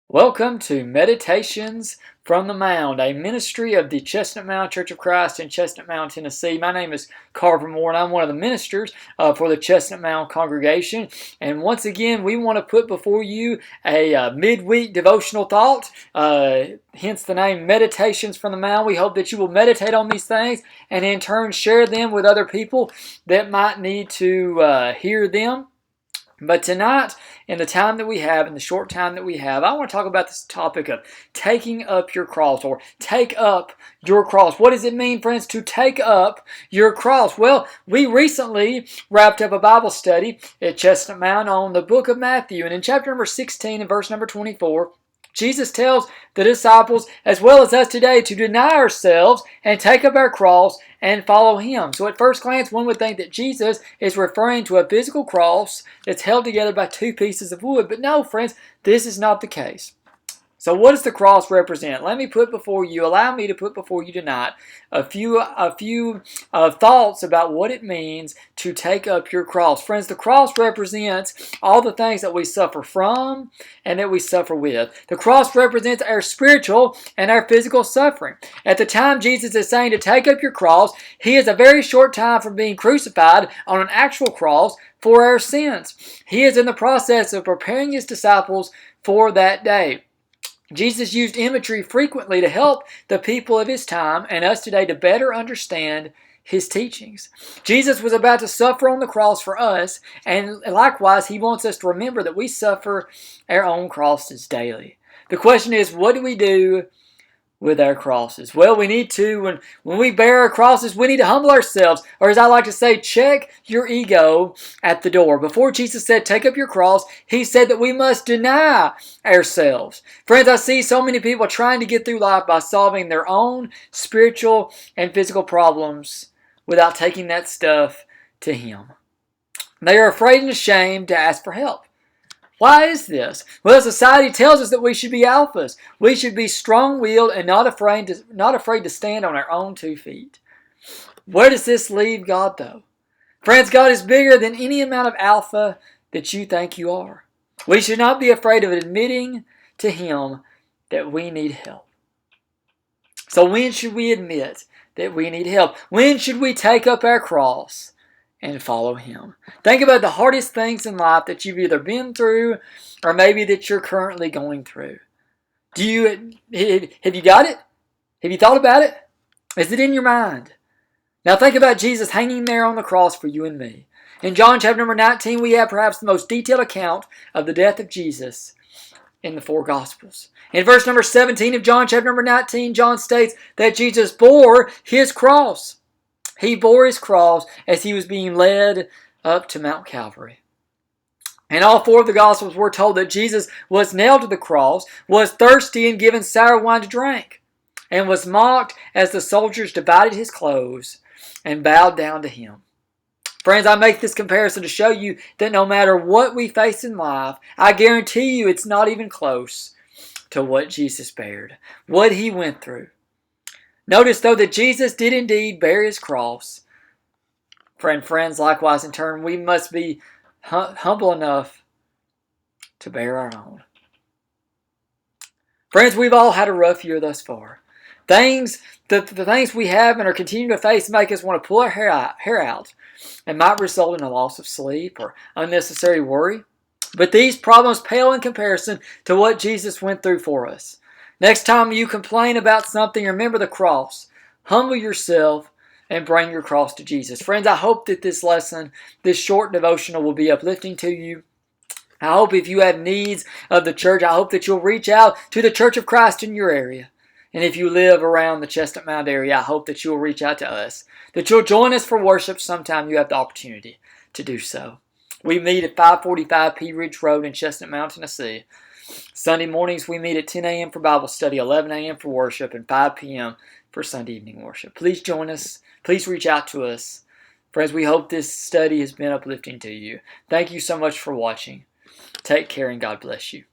Welcome to Meditations from the Mound, a ministry of the Chestnut Mound Church of Christ in Chestnut Mound, Tennessee. My name is Carver Moore, and I'm one of the ministers for the Chestnut Mound congregation. And once again, we want to put before you a midweek devotional thought, hence the name Meditations from the Mound. We hope that you will meditate on these things and in turn share them with other people that might need to hear them. But tonight, in the time that we have, in the short time that we have, I want to talk about this topic of taking up your cross, or take up your cross. What does it mean, friends, to take up your cross? Well, we recently wrapped up a Bible study at Chestnut Mound on the book of Matthew, and in chapter number 16 and verse number 24, Jesus tells the disciples, as well as us today, to deny ourselves and take up our cross and follow Him. So at first glance, one would think that Jesus is referring to a physical cross that's held together by two pieces of wood. But no, friends, this is not the case. So what does the cross represent? Allow me to put before you tonight a few thoughts about what it means to take up your cross. Friends, the cross represents all the things that we suffer from and that we suffer with. The cross represents our spiritual and our physical suffering. At the time Jesus is saying to take up your cross, He is a very short time from being crucified on an actual cross for our sins. He is in the process of preparing His disciples for that day. Jesus used imagery frequently to help the people of His time and us today to better understand His teachings. Jesus was about to suffer on the cross for us, and likewise, He wants us to remember that we suffer our own crosses daily. The question is, what do we do with our crosses? Well, we need to, when we bear our crosses, we need to humble ourselves, or as I like to say, check your ego at the door. Before Jesus said, take up your cross, He said that we must deny ourselves. Friends, I see so many people trying to get through life by solving their own spiritual and physical problems without taking that stuff to Him. They are afraid and ashamed to ask for help. Why is this? Well, society tells us that we should be alphas. We should be strong-willed and not afraid to stand on our own 2 feet. Where does this leave God, though? Friends, God is bigger than any amount of alpha that you think you are. We should not be afraid of admitting to Him that we need help. So when should we admit that we need help? When should we take up our cross and follow Him? Think about the hardest things in life that you've either been through or maybe that you're currently going through. Have you got it? Have you thought about it? Is it in your mind? Now think about Jesus hanging there on the cross for you and me. In John chapter number 19, we have perhaps the most detailed account of the death of Jesus in the 4 Gospels. In verse number 17 of John chapter number 19, John states that Jesus bore His cross. He bore His cross as He was being led up to Mount Calvary. In all 4 of the Gospels, we're told that Jesus was nailed to the cross, was thirsty and given sour wine to drink, and was mocked as the soldiers divided His clothes and bowed down to Him. Friends, I make this comparison to show you that no matter what we face in life, I guarantee you it's not even close to what Jesus bared, what He went through. Notice, though, that Jesus did indeed bear His cross. Friends, likewise, in turn, we must be humble enough to bear our own. Friends, we've all had a rough year thus far. The things we have and are continuing to face make us want to pull our hair out and might result in a loss of sleep or unnecessary worry. But these problems pale in comparison to what Jesus went through for us. Next time you complain about something, remember the cross. Humble yourself and bring your cross to Jesus. Friends, I hope that this lesson, this short devotional, will be uplifting to you. I hope if you have needs of the church, I hope that you'll reach out to the Church of Christ in your area. And if you live around the Chestnut Mound area, I hope that you'll reach out to us, that you'll join us for worship sometime you have the opportunity to do so. We meet at 545 P Ridge Road in Chestnut Mound, Tennessee. Sunday mornings we meet at 10 a.m. for Bible study, 11 a.m. for worship, and 5 p.m. for Sunday evening worship. Please join us. Please reach out to us. Friends, we hope this study has been uplifting to you. Thank you so much for watching. Take care and God bless you.